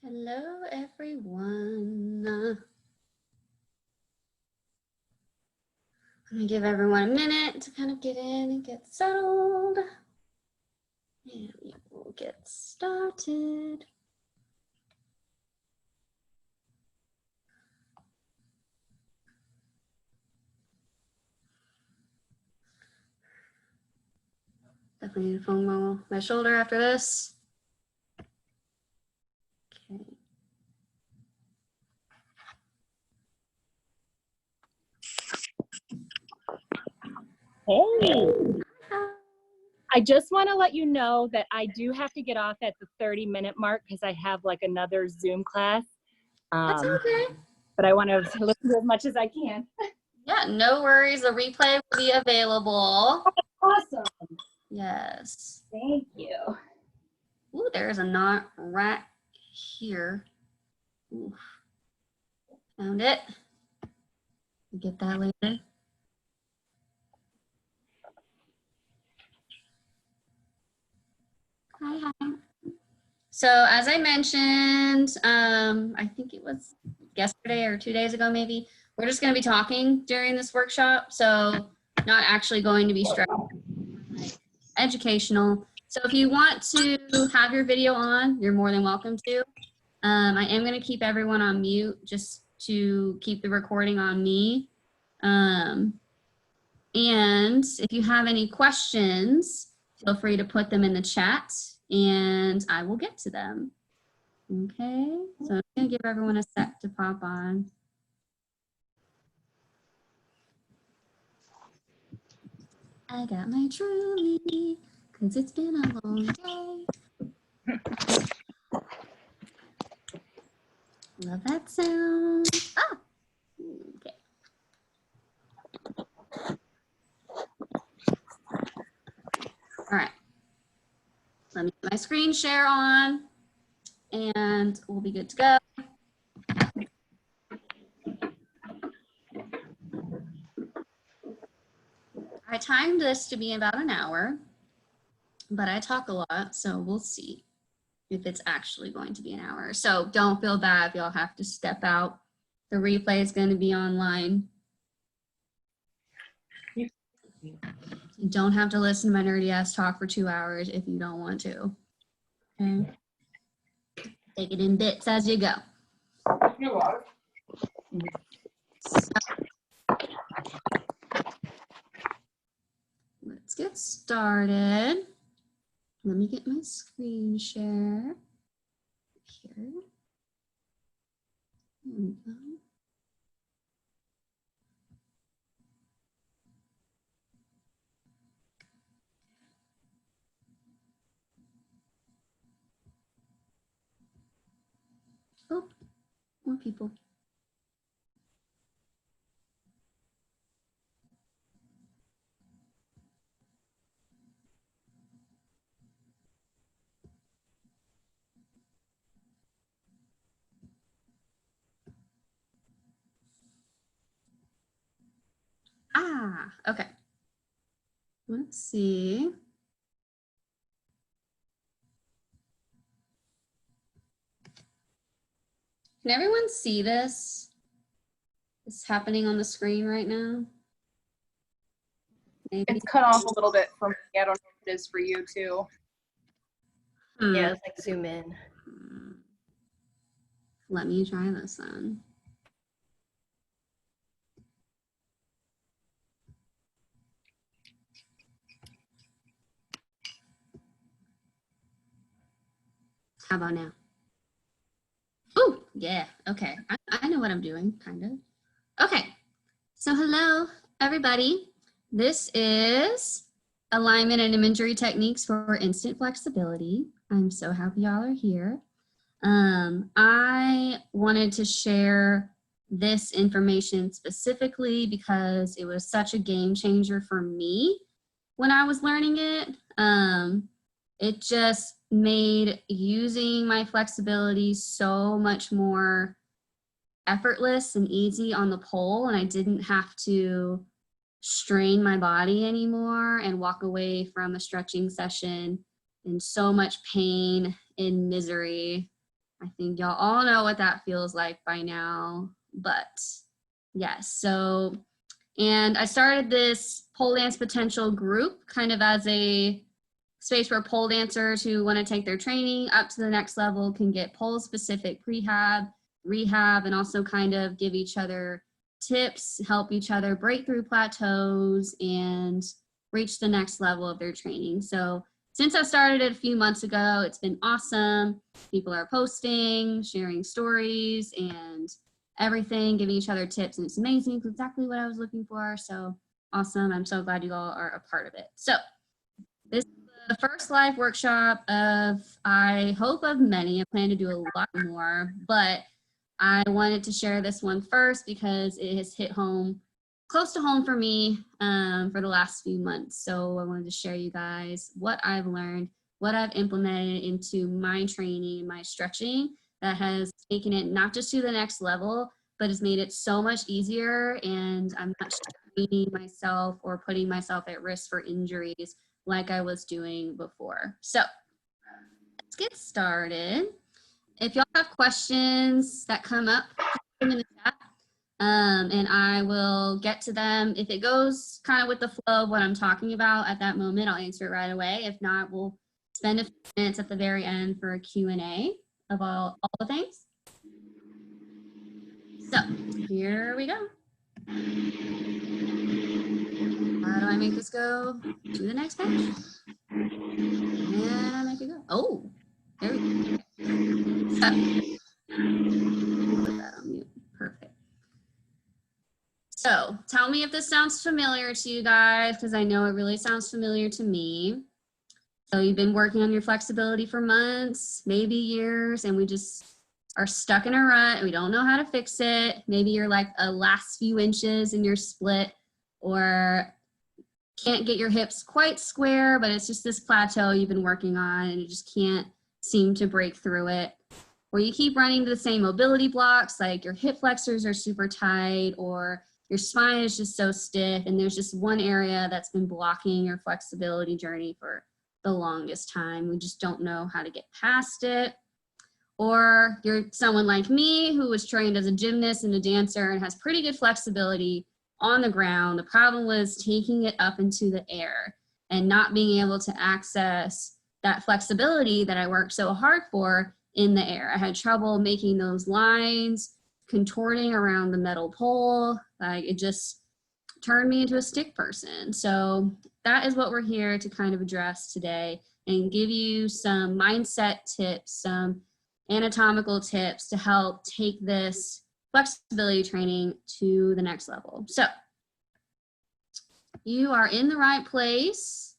Hello, everyone. I'm gonna give everyone a minute to kind of get in and get settled. And we will get started. Definitely need to foam my shoulder after this. Okay. Hey, I just want to let you know that I do have to get off at the 30-minute mark because I have like another Zoom class. That's okay. But I want to listen to as much as I can. Yeah, no worries. The replay will be available. Awesome. Yes. Thank you. Ooh, there's a knot right here. Ooh. Found it. Get that later. Hi. So as I mentioned, I think it was yesterday or 2 days ago, maybe, we're just going to be talking during this workshop. So not actually going to be structured, educational. So if you want to have your video on, you're more than welcome to. I am going to keep everyone on mute just to keep the recording on me. And if you have any questions, feel free to put them in the chat and I will get to them. Okay, so I'm gonna give everyone a sec to pop on. I got my Truly, cause it's been a long day. Love that sound. Ah, okay. All right, let me get my screen share on and we'll be good to go. I timed this to be about an hour, but I talk a lot, so we'll see if it's actually going to be an hour. So don't feel bad if y'all have to step out. The replay is going to be online. You don't have to listen to my nerdy ass talk for 2 hours if you don't want to. Okay. Take it in bits as you go. So, let's get started. Let me get my screen share here. There we go. Oh, more people. Ah, okay. Let's see. Can everyone see this? It's happening on the screen right now. Maybe. It's cut off a little bit from me. I don't know if it is for you too. Yeah, it's like zoom in. Let me try this then. How about now? Oh, yeah, okay. I know what I'm doing, kind of. Okay, so hello, everybody. This is Alignment and Imagery Techniques for Instant Flexibility. I'm so happy y'all are here. I wanted to share this information specifically because it was such a game changer for me when I was learning it. It just made using my flexibility so much more effortless and easy on the pole, and I didn't have to strain my body anymore and walk away from a stretching session in so much pain and misery. I think y'all all know what that feels like by now, but yes. So, and I started this pole dance potential group kind of as a space where pole dancers who want to take their training up to the next level can get pole specific prehab, rehab, and also kind of give each other tips, help each other break through plateaus and reach the next level of their training. So since I started it a few months ago, it's been awesome. People are posting, sharing stories and everything, giving each other tips, and it's amazing. It's exactly what I was looking for. So awesome. I'm so glad you all are a part of it. So this is the first live workshop of, I hope, of many. I plan to do a lot more, but I wanted to share this one first because it has hit home, close to home for me for the last few months. So I wanted to share you guys what I've learned, what I've implemented into my training, my stretching that has taken it not just to the next level, but has made it so much easier, and I'm not straining myself or putting myself at risk for injuries like I was doing before. So let's get started. If y'all have questions that come up, put them in the chat, and I will get to them. If it goes kind of with the flow of what I'm talking about at that moment, I'll answer it right away. If not, we'll spend a few minutes at the very end for a Q&A of all the things. So here we go. How do I make this go to the next page? And I make it go. Oh, there we go. So, put that on mute. Perfect. So tell me if this sounds familiar to you guys, because I know it really sounds familiar to me. So you've been working on your flexibility for months, maybe years, and we just are stuck in a rut and we don't know how to fix it. Maybe you're like a last few inches in your split, or can't get your hips quite square, but it's just this plateau you've been working on and you just can't seem to break through it. Or you keep running to the same mobility blocks, like your hip flexors are super tight, or your spine is just so stiff, and there's just one area that's been blocking your flexibility journey for the longest time. We just don't know how to get past it. Or you're someone like me who was trained as a gymnast and a dancer and has pretty good flexibility on the ground. The problem was taking it up into the air and not being able to access that flexibility that I worked so hard for in the air. I had trouble making those lines, contorting around the metal pole. Like, it just turned me into a stick person. So that is what we're here to kind of address today and give you some mindset tips, some anatomical tips to help take this flexibility training to the next level. So you are in the right place.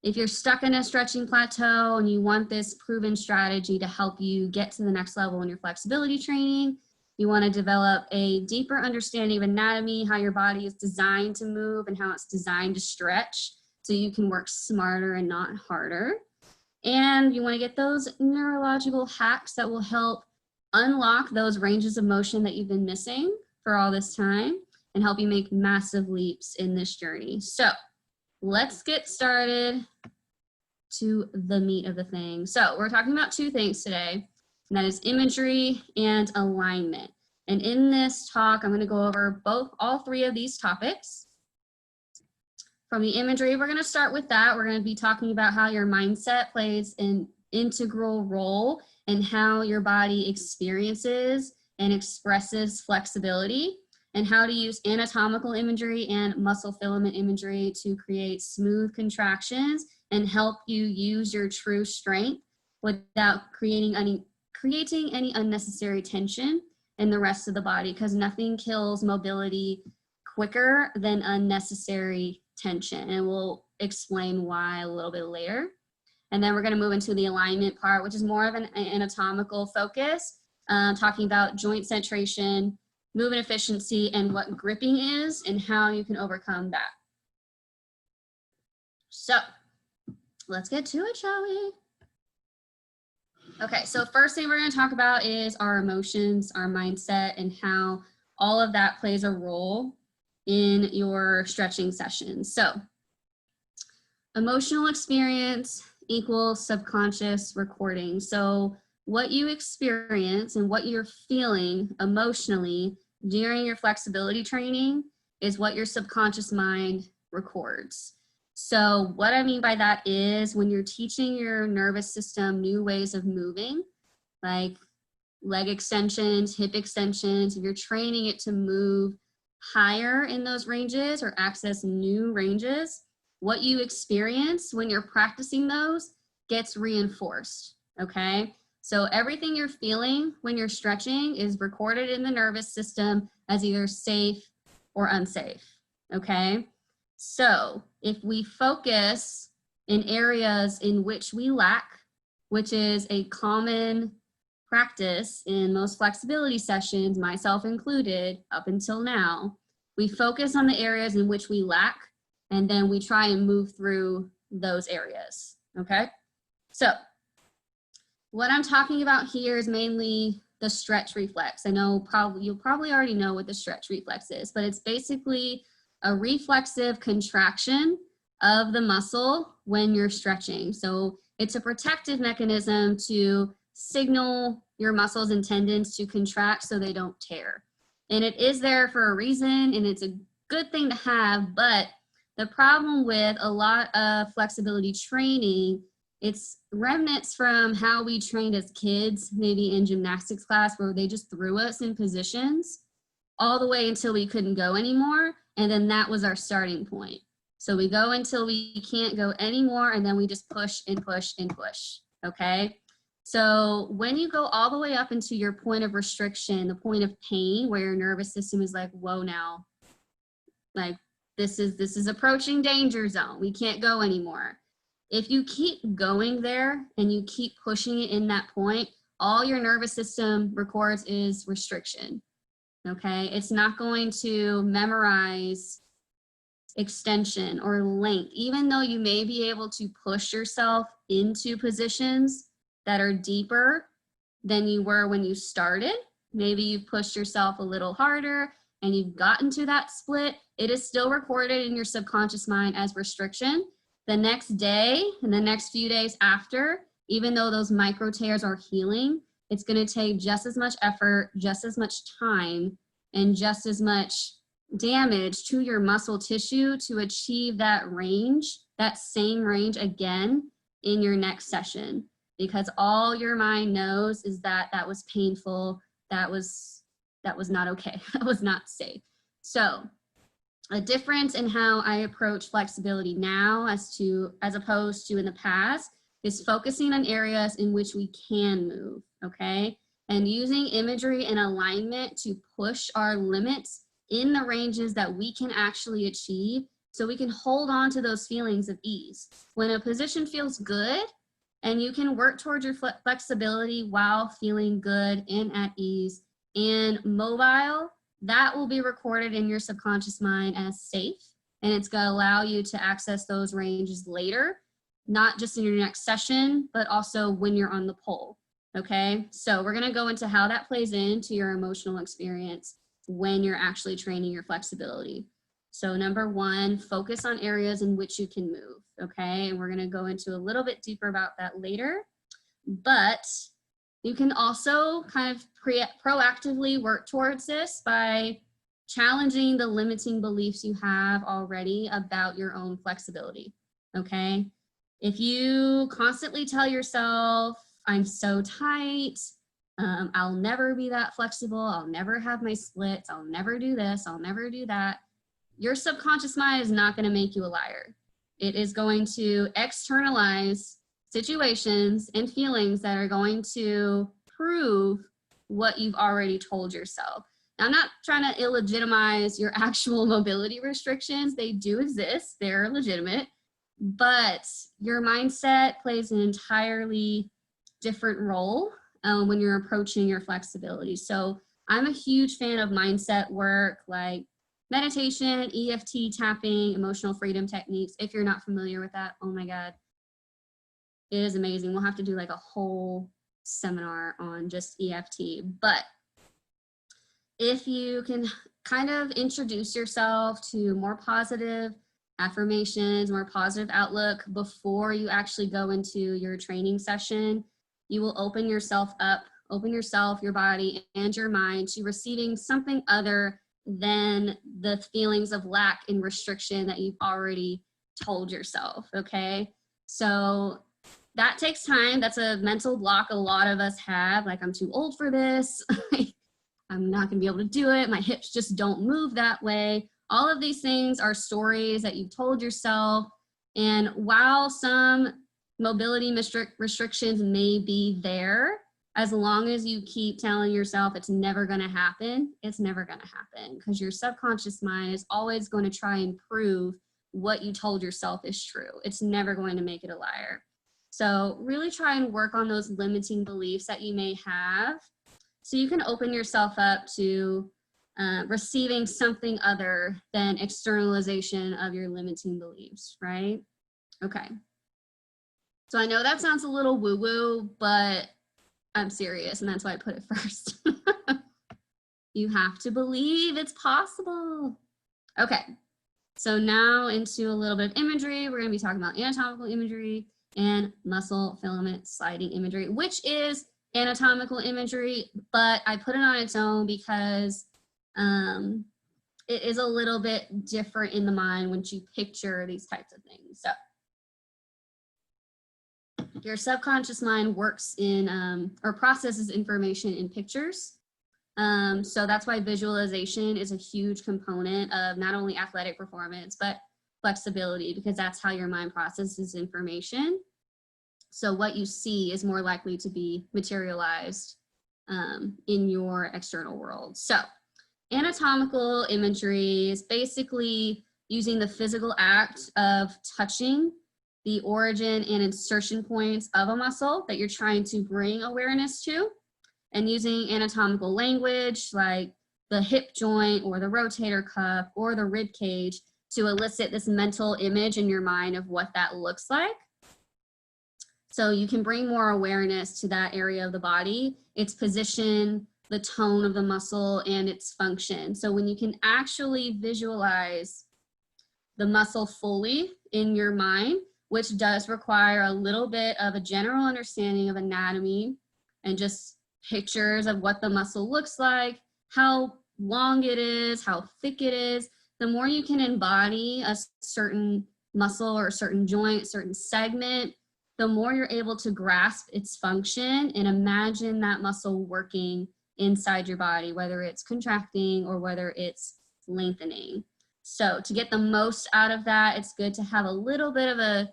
If you're stuck in a stretching plateau and you want this proven strategy to help you get to the next level in your flexibility training, you want to develop a deeper understanding of anatomy, how your body is designed to move and how it's designed to stretch so you can work smarter and not harder. And you want to get those neurological hacks that will help unlock those ranges of motion that you've been missing for all this time and help you make massive leaps in this journey. So let's get started to the meat of the thing. So we're talking about two things today, and that is imagery and alignment. And in this talk, I'm going to go over all three of these topics. From the imagery, we're going to start with that. We're going to be talking about how your mindset plays an integral role in how your body experiences and expresses flexibility, and how to use anatomical imagery and muscle filament imagery to create smooth contractions and help you use your true strength without creating any unnecessary tension in the rest of the body, because nothing kills mobility quicker than unnecessary tension, and we'll explain why a little bit later. And then we're going to move into the alignment part, which is more of an anatomical focus, talking about joint centration, movement efficiency, and what gripping is and how you can overcome that. So let's get to it, shall we? Okay, so first thing we're going to talk about is our emotions, our mindset, and how all of that plays a role in your stretching sessions. So emotional experience equals subconscious recording. So what you experience and what you're feeling emotionally during your flexibility training is what your subconscious mind records. So what I mean by that is when you're teaching your nervous system new ways of moving, like leg extensions, hip extensions, if you're training it to move higher in those ranges or access new ranges, what you experience when you're practicing those gets reinforced, okay? So everything you're feeling when you're stretching is recorded in the nervous system as either safe or unsafe, okay? So if we focus in areas in which we lack, which is a common practice in most flexibility sessions, myself included, up until now, we focus on the areas in which we lack, and then we try and move through those areas, okay? So what I'm talking about here is mainly the stretch reflex. I know you'll probably already know what the stretch reflex is, but it's basically a reflexive contraction of the muscle when you're stretching. So it's a protective mechanism to signal your muscles and tendons to contract so they don't tear. And it is there for a reason, and it's a good thing to have, but the problem with a lot of flexibility training, it's remnants from how we trained as kids, maybe in gymnastics class, where they just threw us in positions all the way until we couldn't go anymore. And then that was our starting point. So we go until we can't go anymore, and then we just push and push and push, okay? So when you go all the way up into your point of restriction, the point of pain, where your nervous system is like, whoa now, like this is approaching danger zone. We can't go anymore. If you keep going there and you keep pushing it in that point, all your nervous system records is restriction, okay? It's not going to memorize extension or length, even though you may be able to push yourself into positions that are deeper than you were when you started. Maybe you've pushed yourself a little harder and you've gotten to that split. It is still recorded in your subconscious mind as restriction. The next day and the next few days after, even though those micro tears are healing, it's going to take just as much effort, just as much time, and just as much damage to your muscle tissue to achieve that range, that same range again in your next session. Because all your mind knows is that that was painful, that was not okay, that was not safe. So a difference in how I approach flexibility now as opposed to in the past is focusing on areas in which we can move, okay? And using imagery and alignment to push our limits in the ranges that we can actually achieve so we can hold on to those feelings of ease. When a position feels good and you can work towards your flexibility while feeling good and at ease and mobile, that will be recorded in your subconscious mind as safe, and it's going to allow you to access those ranges later, not just in your next session, but also when you're on the pole, okay? So we're going to go into how that plays into your emotional experience when you're actually training your flexibility. So number one, focus on areas in which you can move, okay? And we're going to go into a little bit deeper about that later, but you can also kind of proactively work towards this by challenging the limiting beliefs you have already about your own flexibility, okay? If you constantly tell yourself, I'm so tight, I'll never be that flexible, I'll never have my splits, I'll never do this, I'll never do that, your subconscious mind is not going to make you a liar. It is going to externalize situations and feelings that are going to prove what you've already told yourself. Now, I'm not trying to illegitimize your actual mobility restrictions. They do exist, they're legitimate, but your mindset plays an entirely different role when you're approaching your flexibility. So I'm a huge fan of mindset work like meditation, EFT tapping, emotional freedom techniques. If you're not familiar with that, oh my God, it is amazing. We'll have to do like a whole seminar on just EFT. But if you can kind of introduce yourself to more positive affirmations, more positive outlook before you actually go into your training session, you will open yourself up, open yourself, your body, and your mind to receiving something other than the feelings of lack and restriction that you've already told yourself, okay? So that takes time. That's a mental block a lot of us have, like, I'm too old for this. I'm not gonna be able to do it. My hips just don't move that way. All of these things are stories that you've told yourself. And while some mobility restrictions may be there, as long as you keep telling yourself it's never gonna happen, it's never gonna happen, because your subconscious mind is always going to try and prove what you told yourself is true. It's never going to make it a liar. So really try and work on those limiting beliefs that you may have, so you can open yourself up to receiving something other than externalization of your limiting beliefs, right? Okay. So I know that sounds a little woo-woo, but I'm serious, and that's why I put it first. You have to believe it's possible. Okay, so now into a little bit of imagery. We're gonna be talking about anatomical imagery and muscle filament sliding imagery, which is anatomical imagery, but I put it on its own because it is a little bit different in the mind once you picture these types of things. So your subconscious mind works in or processes information in pictures. So that's why visualization is a huge component of not only athletic performance, but flexibility, because that's how your mind processes information. So what you see is more likely to be materialized in your external world. So anatomical imagery is basically using the physical act of touching the origin and insertion points of a muscle that you're trying to bring awareness to, and using anatomical language like the hip joint or the rotator cuff or the rib cage to elicit this mental image in your mind of what that looks like. So you can bring more awareness to that area of the body, its position, the tone of the muscle, and its function. So when you can actually visualize the muscle fully in your mind, which does require a little bit of a general understanding of anatomy and just pictures of what the muscle looks like, how long it is, how thick it is, the more you can embody a certain muscle or a certain joint, certain segment, the more you're able to grasp its function and imagine that muscle working inside your body, whether it's contracting or whether it's lengthening. So to get the most out of that, it's good to have a little bit of a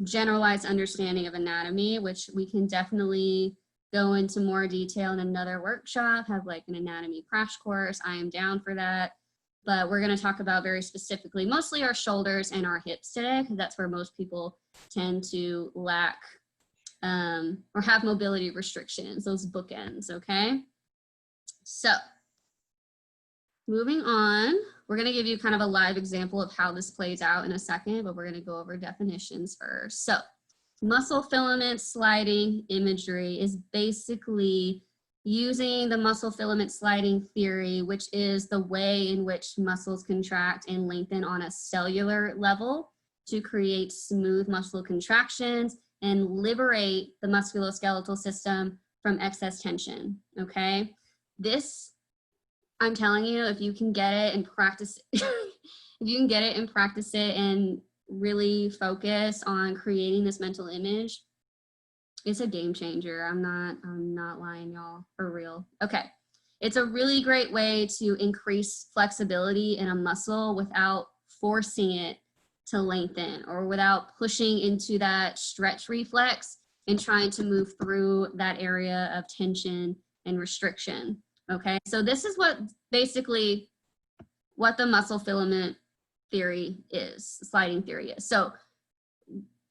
generalized understanding of anatomy, which we can definitely go into more detail in another workshop, have like an anatomy crash course. I am down for that. But we're going to talk about very specifically, mostly our shoulders and our hips today, because that's where most people tend to lack or have mobility restrictions, those bookends, okay? So moving on, we're going to give you kind of a live example of how this plays out in a second, but we're going to go over definitions first. So muscle filament sliding imagery is basically using the muscle filament sliding theory, which is the way in which muscles contract and lengthen on a cellular level to create smooth muscle contractions and liberate the musculoskeletal system from excess tension, okay? This, I'm telling you, if you can get it and practice, if you can get it and practice it and really focus on creating this mental image, it's a game changer. I'm not lying, y'all, for real. Okay. It's a really great way to increase flexibility in a muscle without forcing it to lengthen or without pushing into that stretch reflex and trying to move through that area of tension and restriction. Okay. So this is what basically what the muscle filament theory is, sliding theory is. So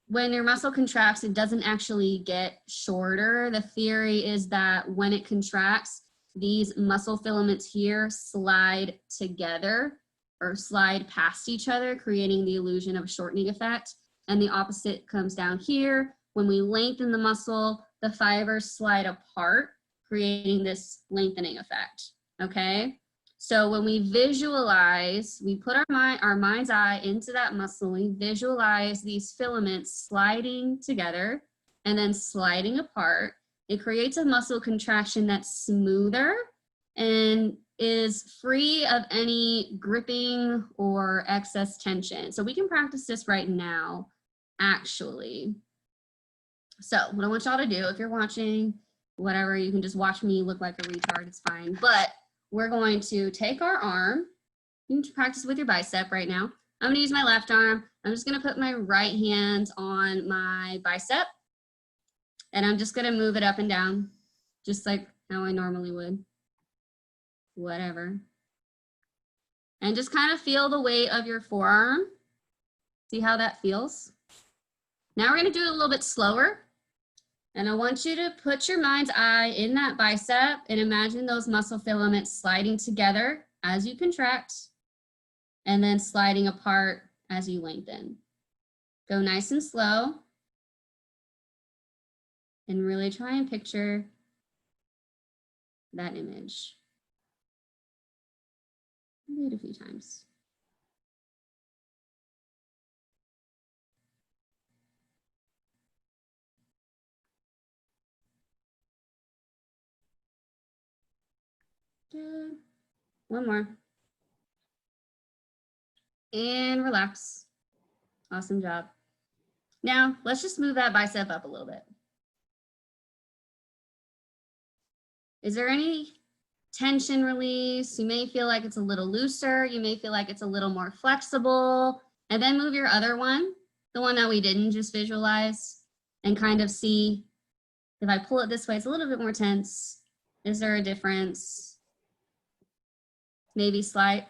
when your muscle contracts, it doesn't actually get shorter. The theory is that when it contracts, these muscle filaments here slide together or slide past each other, creating the illusion of a shortening effect. And the opposite comes down here. When we lengthen the muscle, the fibers slide apart, creating this lengthening effect, okay? So when we visualize, we put our mind's eye into that muscle, we visualize these filaments sliding together and then sliding apart. it creates a muscle contraction that's smoother and is free of any gripping or excess tension. So we can practice this right now, actually. So what I want y'all to do, if you're watching, whatever, you can just watch me look like a retard, it's fine. But we're going to take our arm. You can practice with your bicep right now. I'm gonna use my left arm. I'm just gonna put my right hand on my bicep. And I'm just gonna move it up and down, just like how I normally would. Whatever. And just kind of feel the weight of your forearm. See how that feels? Now we're gonna do it a little bit slower. And I want you to put your mind's eye in that bicep and imagine those muscle filaments sliding together as you contract and then sliding apart as you lengthen. Go nice and slow and really try and picture that image. Do it a few times. Good. One more. And relax. Awesome job. Now, let's just move that bicep up a little bit. Is there any tension release? You may feel like it's a little looser. You may feel like it's a little more flexible. And then move your other one, the one that we didn't just visualize, and kind of see if I pull it this way, it's a little bit more tense. Is there a difference? Maybe slight.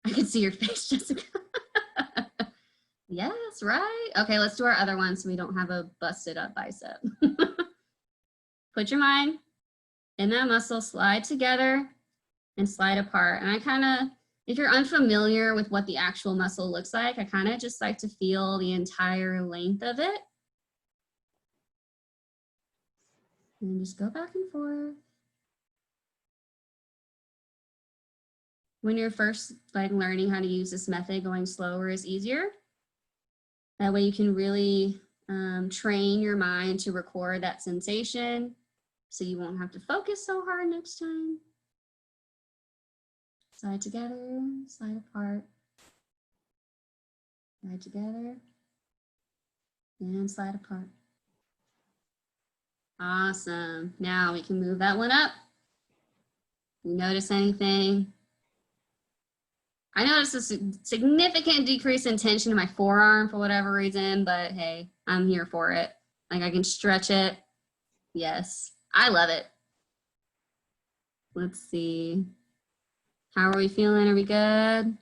I can see your face, Jessica. Yes, right. Okay, let's do our other one so we don't have a busted up bicep. Put your mind in that muscle, slide together and slide apart. And I kind of, if you're unfamiliar with what the actual muscle looks like, I kind of just like to feel the entire length of it. And just go back and forth. When you're first learning how to use this method, going slower is easier. That way you can really train your mind to record that sensation so you won't have to focus so hard next time. Slide together, slide apart. Slide together and slide apart. Awesome. Now we can move that one up. You notice anything? I noticed a significant decrease in tension in my forearm for whatever reason, but hey, I'm here for it. Like I can stretch it. Yes, I love it. Let's see. How are we feeling? Are we good?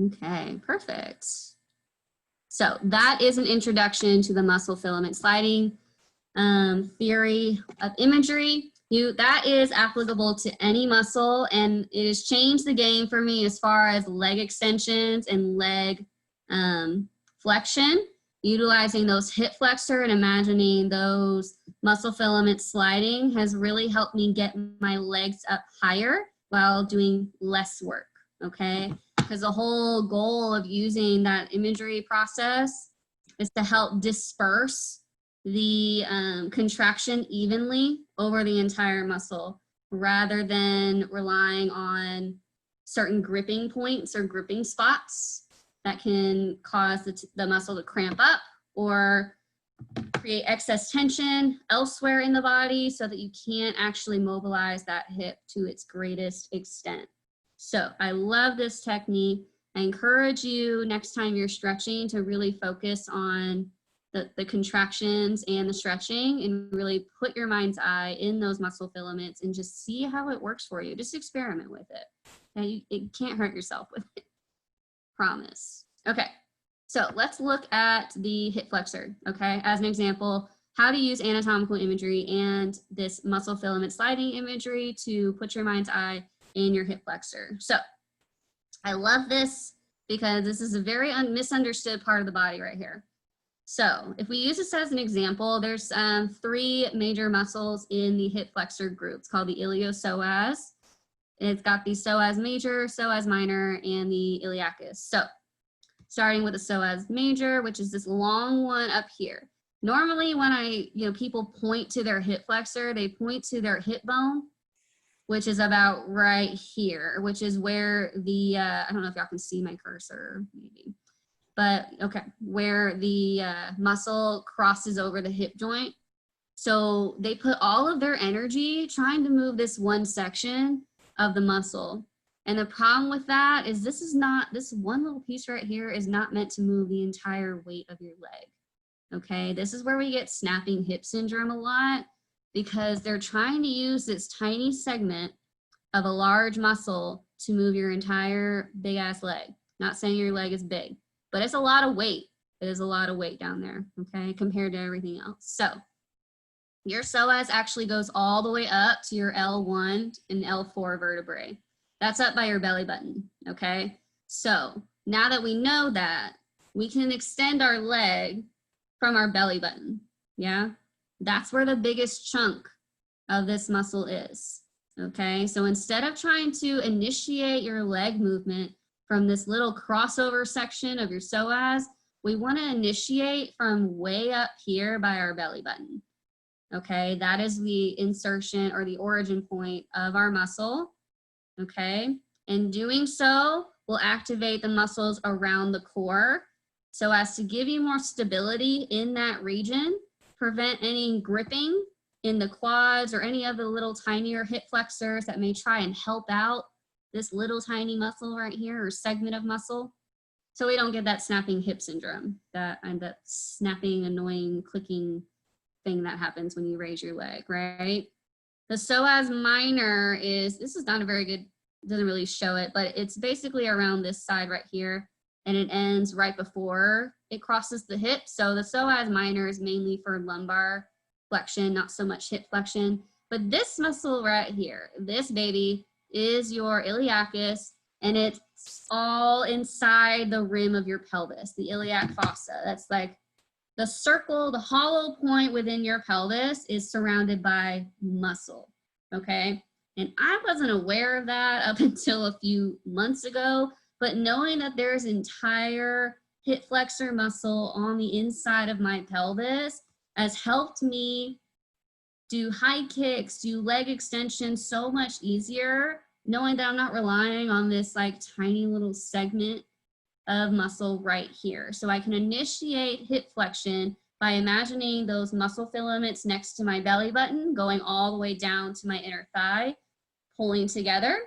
Okay, perfect. So that is an introduction to the muscle filament sliding theory of imagery. That is applicable to any muscle, and it has changed the game for me as far as leg extensions and leg flexion. Utilizing those hip flexor and imagining those muscle filaments sliding has really helped me get my legs up higher while doing less work, okay? Because the whole goal of using that imagery process is to help disperse the contraction evenly over the entire muscle rather than relying on certain gripping points or gripping spots that can cause the muscle to cramp up or create excess tension elsewhere in the body so that you can't actually mobilize that hip to its greatest extent. So I love this technique. I encourage you next time you're stretching to really focus on the contractions and the stretching and really put your mind's eye in those muscle filaments and just see how it works for you. Just experiment with it. Okay? You can't hurt yourself with it. Promise. Okay, so let's look at the hip flexor, okay? As an example, how to use anatomical imagery and this muscle filament sliding imagery to put your mind's eye in your hip flexor. So I love this because this is a very misunderstood part of the body right here. So if we use this as an example, there's 3 major muscles in the hip flexor group. It's called the iliopsoas. It's got the psoas major, psoas minor, and the iliacus. So starting with the psoas major, which is this long one up here. Normally when people point to their hip flexor, they point to their hip bone, which is about right here, which is where the, I don't know if y'all can see my cursor, maybe, but okay, where the muscle crosses over the hip joint. So they put all of their energy trying to move this one section of the muscle. And the problem with that is this one little piece right here is not meant to move the entire weight of your leg. Okay, this is where we get snapping hip syndrome a lot, because they're trying to use this tiny segment of a large muscle to move your entire big ass leg. Not saying your leg is big, but it's a lot of weight. It is a lot of weight down there, okay, compared to everything else. So your psoas actually goes all the way up to your L1 and L4 vertebrae. That's up by your belly button, okay? So now that we know that, we can extend our leg from our belly button, yeah? That's where the biggest chunk of this muscle is, okay? So instead of trying to initiate your leg movement from this little crossover section of your psoas, we wanna initiate from way up here by our belly button, okay? That is the insertion or the origin point of our muscle, okay? And doing so will activate the muscles around the core so as to give you more stability in that region, prevent any gripping in the quads or any of the little tinier hip flexors that may try and help out this little tiny muscle right here or segment of muscle. So we don't get that snapping hip syndrome, that snapping, annoying, clicking thing that happens when you raise your leg, right? The psoas minor this is not a very good, doesn't really show it, but it's basically around this side right here, and it ends right before it crosses the hip. So the psoas minor is mainly for lumbar flexion, not so much hip flexion. But this muscle right here, this baby, is your iliacus, and it's all inside the rim of your pelvis, the iliac fossa. That's like the circle, the hollow point within your pelvis is surrounded by muscle, okay? And I wasn't aware of that up until a few months ago, but knowing that there's entire hip flexor muscle on the inside of my pelvis has helped me do high kicks, do leg extensions so much easier, knowing that I'm not relying on this like tiny little segment of muscle right here. So I can initiate hip flexion by imagining those muscle filaments next to my belly button going all the way down to my inner thigh, pulling together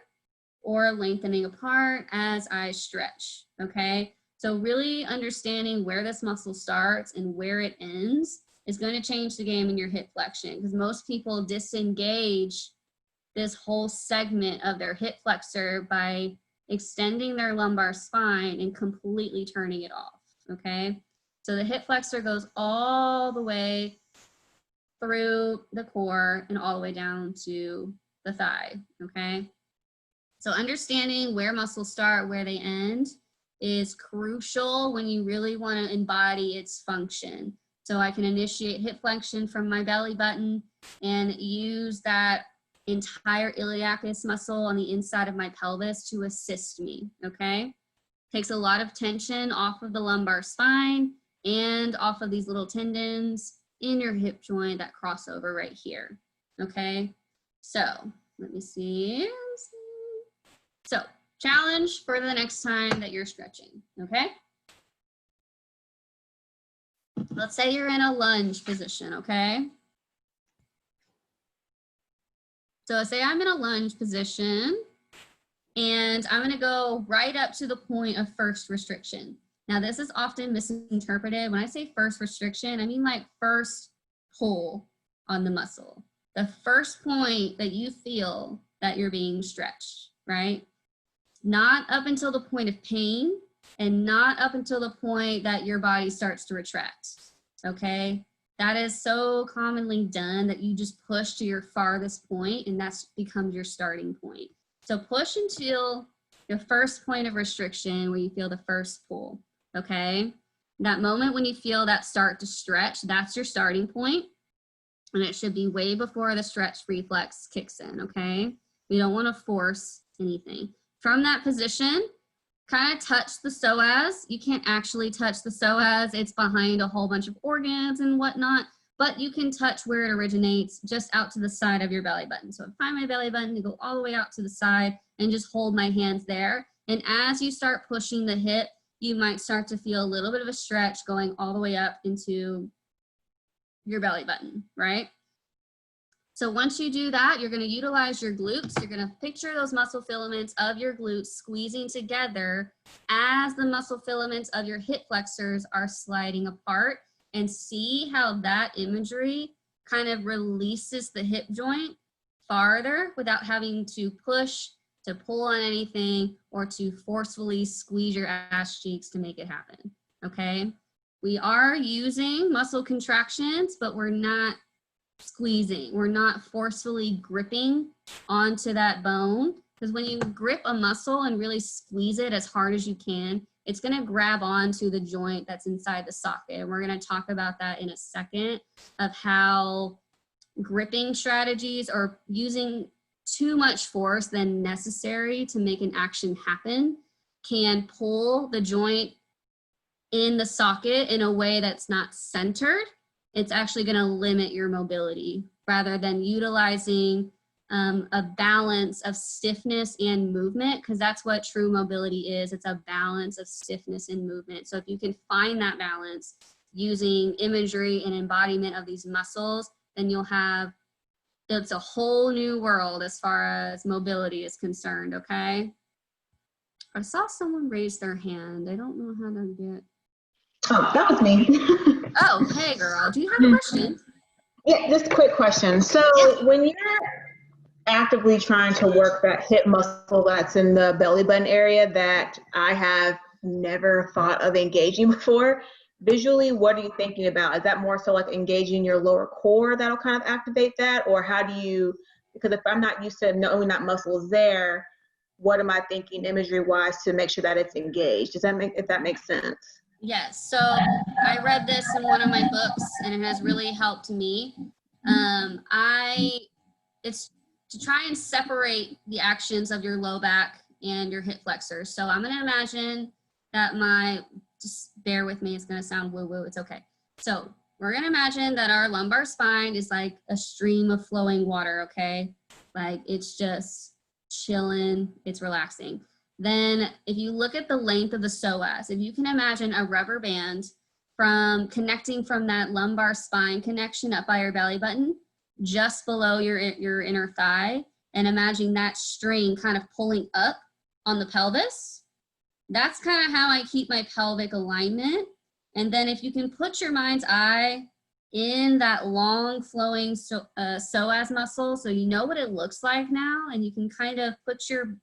or lengthening apart as I stretch, okay? So really understanding where this muscle starts and where it ends is going to change the game in your hip flexion, because most people disengage this whole segment of their hip flexor by extending their lumbar spine and completely turning it off, okay? So the hip flexor goes all the way through the core and all the way down to the thigh, okay? So understanding where muscles start, where they end is crucial when you really want to embody its function. So I can initiate hip flexion from my belly button and use that entire iliacus muscle on the inside of my pelvis to assist me, okay? Takes a lot of tension off of the lumbar spine and off of these little tendons in your hip joint that cross over right here, okay? So let me see. So challenge for the next time that you're stretching, okay? Let's say you're in a lunge position, okay? So say I'm in a lunge position and I'm gonna go right up to the point of first restriction. Now this is often misinterpreted. When I say first restriction, I mean like first pull on the muscle. The first point that you feel that you're being stretched, right? Not up until the point of pain and not up until the point that your body starts to retract, okay? That is so commonly done that you just push to your farthest point and that's becomes your starting point. So push until your first point of restriction where you feel the first pull, okay? That moment when you feel that start to stretch, that's your starting point, and it should be way before the stretch reflex kicks in, okay? We don't want to force anything. From that position, kind of touch the psoas. You can't actually touch the psoas. It's behind a whole bunch of organs and whatnot, but you can touch where it originates, just out to the side of your belly button. So I find my belly button to go all the way out to the side and just hold my hands there. And as you start pushing the hip, you might start to feel a little bit of a stretch going all the way up into your belly button, right? So once you do that, you're going to utilize your glutes. You're going to picture those muscle filaments of your glutes squeezing together as the muscle filaments of your hip flexors are sliding apart, and see how that imagery kind of releases the hip joint farther without having to push, to pull on anything, or to forcefully squeeze your ass cheeks to make it happen, okay? We are using muscle contractions, but we're not squeezing. We're not forcefully gripping onto that bone, because when you grip a muscle and really squeeze it as hard as you can, it's going to grab onto the joint that's inside the socket. And we're going to talk about that in a second, of how gripping strategies or using too much force than necessary to make an action happen can pull the joint in the socket in a way that's not centered. It's actually going to limit your mobility rather than utilizing a balance of stiffness and movement, because that's what true mobility is. It's a balance of stiffness and movement. So if you can find that balance using imagery and embodiment of these muscles, then you'll have, it's a whole new world as far as mobility is concerned, okay? I saw someone raise their hand. I don't know how to get. Oh, that was me. Oh, hey girl, do you have a question? Yeah, just a quick question. So when you're actively trying to work that hip muscle that's in the belly button area that I have never thought of engaging before, visually, what are you thinking about? Is that more so like engaging your lower core that'll kind of activate that? Or how do you, because if I'm not used to knowing that muscle is there, what am I thinking imagery wise to make sure that it's engaged? Does that make, if that makes sense? Yes, so I read this in one of my books and it has really helped me. It's to try and separate the actions of your low back and your hip flexors. So I'm gonna imagine that just bear with me, it's gonna sound woo-woo, it's okay. So we're gonna imagine that our lumbar spine is like a stream of flowing water, okay? Like it's just chilling, it's relaxing. Then if you look at the length of the psoas, if you can imagine a rubber band from connecting from that lumbar spine connection up by your belly button, just below your inner thigh, and imagine that string kind of pulling up on the pelvis. That's kind of how I keep my pelvic alignment. And then if you can put your mind's eye in that long flowing psoas muscle, so you know what it looks like now, and you can kind of put your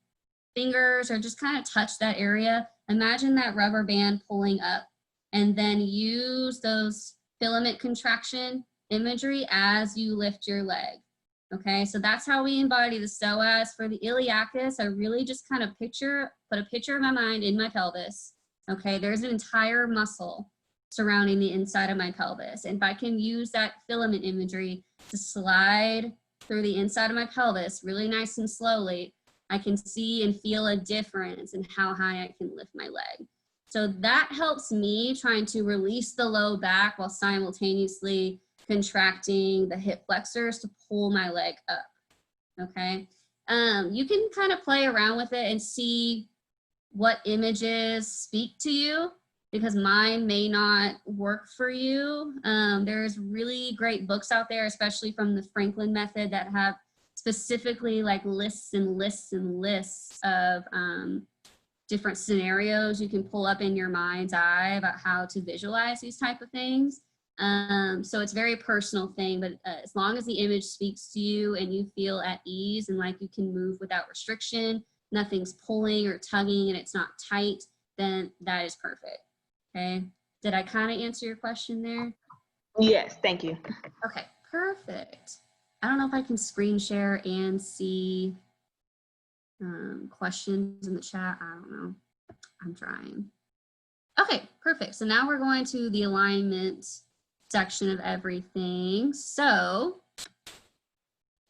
fingers or just kind of touch that area. Imagine that rubber band pulling up, and then use those filament contraction imagery as you lift your leg. Okay, so that's how we embody the psoas. For the iliacus, I really just kind of put a picture of my mind in my pelvis. Okay, there's an entire muscle surrounding the inside of my pelvis. And if I can use that filament imagery to slide through the inside of my pelvis really nice and slowly, I can see and feel a difference in how high I can lift my leg. So that helps me trying to release the low back while simultaneously contracting the hip flexors to pull my leg up, okay? You can kind of play around with it and see what images speak to you, because mine may not work for you. There's really great books out there, especially from the Franklin method, that have specifically like lists and lists and lists of different scenarios you can pull up in your mind's eye about how to visualize these type of things. So it's a very personal thing, but as long as the image speaks to you and you feel at ease and like you can move without restriction, nothing's pulling or tugging and it's not tight, then that is perfect, okay? Did I kind of answer your question there? Yes, thank you. Okay, perfect. I don't know if I can screen share and see questions in the chat. I don't know. I'm trying. Okay, perfect. So now we're going to the alignment section of everything. So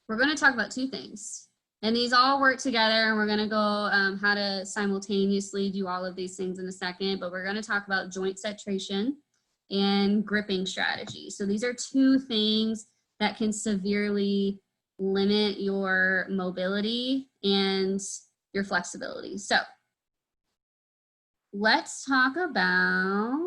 we're going to talk about two things. And these all work together, and we're going to go how to simultaneously do all of these things in a second, but we're going to talk about joint centration and gripping strategy. So these are two things that can severely limit your mobility and your flexibility. So let's talk about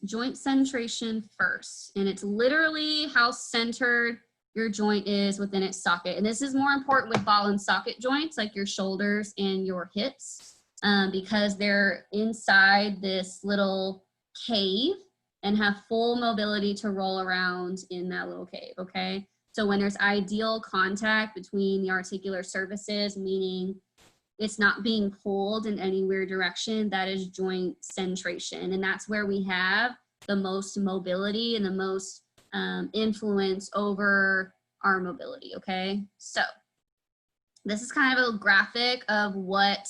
joint centration first. And it's literally how centered your joint is within its socket. And this is more important with ball and socket joints, like your shoulders and your hips, because they're inside this little cave and have full mobility to roll around in that little cave, okay? So when there's ideal contact between the articular surfaces, meaning it's not being pulled in any weird direction, that is joint centration. And that's where we have the most mobility and the most influence over our mobility, okay? So this is kind of a graphic of what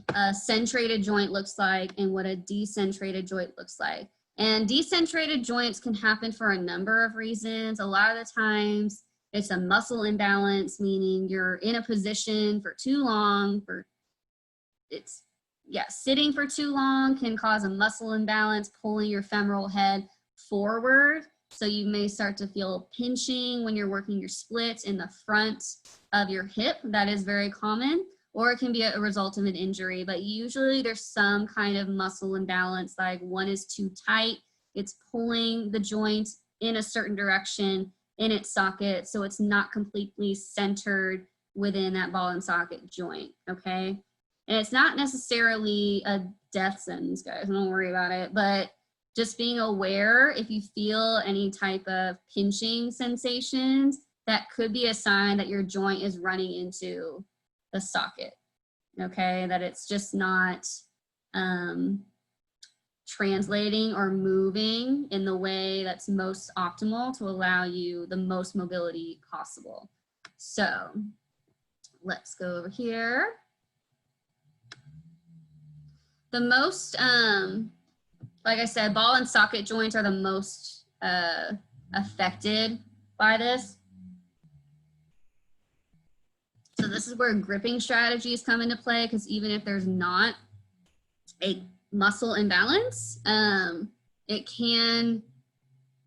a centrated joint looks like and what a decentrated joint looks like. And decentrated joints can happen for a number of reasons. A lot of the times it's a muscle imbalance, meaning you're in a position for too long, sitting for too long can cause a muscle imbalance, pulling your femoral head forward. So you may start to feel pinching when you're working your splits in the front of your hip. That is very common, or it can be a result of an injury, but usually there's some kind of muscle imbalance, like one is too tight, it's pulling the joint in a certain direction in its socket, so it's not completely centered within that ball and socket joint, okay? And it's not necessarily a death sentence, guys, don't worry about it, but just being aware if you feel any type of pinching sensations, that could be a sign that your joint is running into the socket, okay? That it's just not translating or moving in the way that's most optimal to allow you the most mobility possible. So let's go over here. The most, like I said, ball and socket joints are the most affected by this. So this is where gripping strategies come into play, because even if there's not a muscle imbalance, it can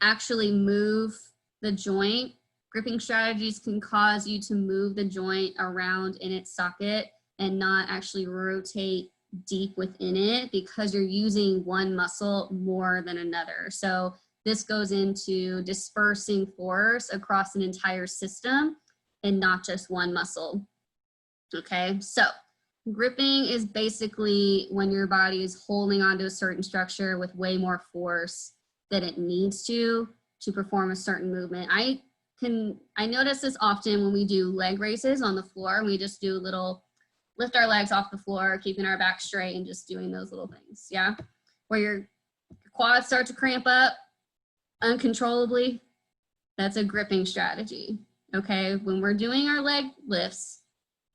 actually move the joint. Gripping strategies can cause you to move the joint around in its socket and not actually rotate deep within it, because you're using one muscle more than another. So this goes into dispersing force across an entire system and not just one muscle. Okay, so gripping is basically when your body is holding onto a certain structure with way more force than it needs to perform a certain movement. I notice this often when we do leg races on the floor, and we just do little lift our legs off the floor, keeping our back straight and just doing those little things, yeah? Where your quads start to cramp up uncontrollably, that's a gripping strategy, okay? When we're doing our leg lifts,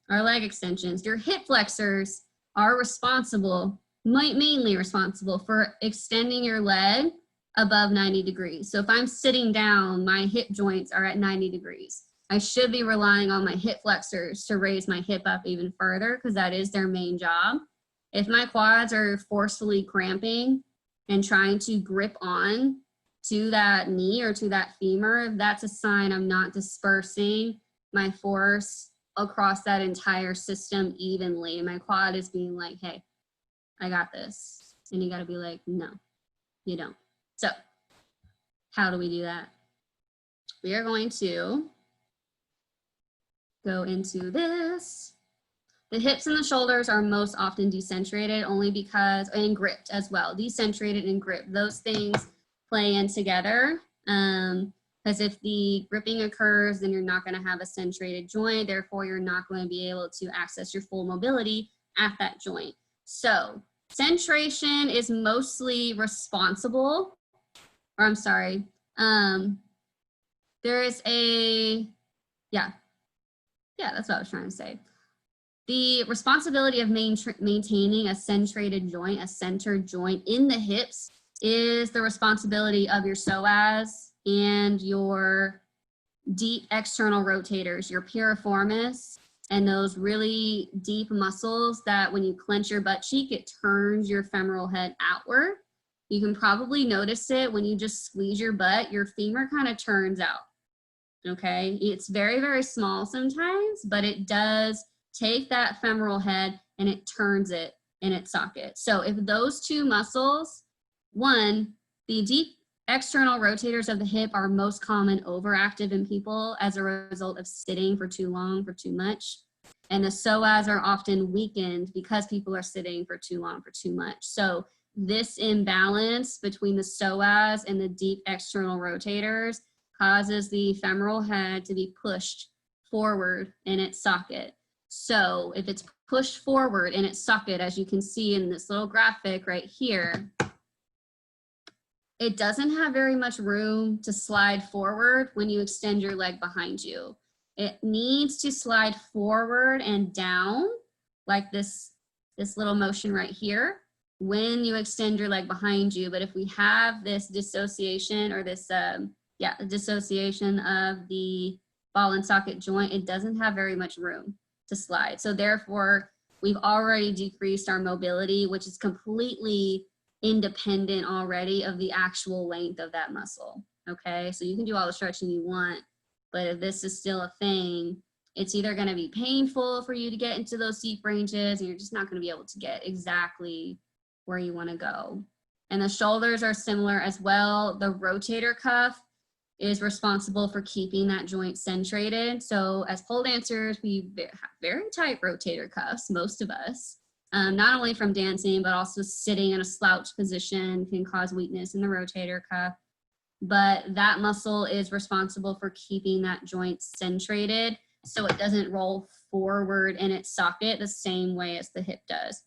our leg extensions, your hip flexors are responsible, mainly responsible for extending your leg above 90 degrees. So if I'm sitting down, my hip joints are at 90 degrees. I should be relying on my hip flexors to raise my hip up even further, because that is their main job. If my quads are forcefully cramping and trying to grip on to that knee or to that femur, that's a sign I'm not dispersing my force across that entire system evenly. My quad is being like, hey, I got this. And you gotta be like, no, you don't. So how do we do that? We are going to go into this. The hips and the shoulders are most often decentrated, only because, and gripped as well, decentrated and gripped. Those things play in together, because if the gripping occurs, then you're not going to have a centrated joint. Therefore, you're not going to be able to access your full mobility at that joint. So centration is mostly responsible, or I'm sorry, there is a, yeah, that's what I was trying to say. The responsibility of maintaining a centrated joint, a centered joint in the hips, is the responsibility of your psoas and your deep external rotators, your piriformis and those really deep muscles that when you clench your butt cheek, it turns your femoral head outward. You can probably notice it when you just squeeze your butt, your femur kind of turns out. Okay, it's very, very small sometimes, but it does take that femoral head and it turns it in its socket. So if those two muscles, one, the deep external rotators of the hip are most common overactive in people as a result of sitting for too long, for too much. And the psoas are often weakened because people are sitting for too long, for too much. So this imbalance between the psoas and the deep external rotators causes the femoral head to be pushed forward in its socket. So if it's pushed forward in its socket, as you can see in this little graphic right here, it doesn't have very much room to slide forward when you extend your leg behind you. It needs to slide forward and down like this little motion right here when you extend your leg behind you. But if we have this dissociation or this, dissociation of the ball and socket joint, it doesn't have very much room to slide. So therefore, we've already decreased our mobility, which is completely independent already of the actual length of that muscle. Okay, so you can do all the stretching you want, but if this is still a thing, it's either going to be painful for you to get into those deep ranges, and you're just not going to be able to get exactly where you want to go. And the shoulders are similar as well. The rotator cuff is responsible for keeping that joint centrated. So as pole dancers, we have very tight rotator cuffs, most of us. Not only from dancing, but also sitting in a slouch position can cause weakness in the rotator cuff. But that muscle is responsible for keeping that joint centrated so it doesn't roll forward in its socket the same way as the hip does.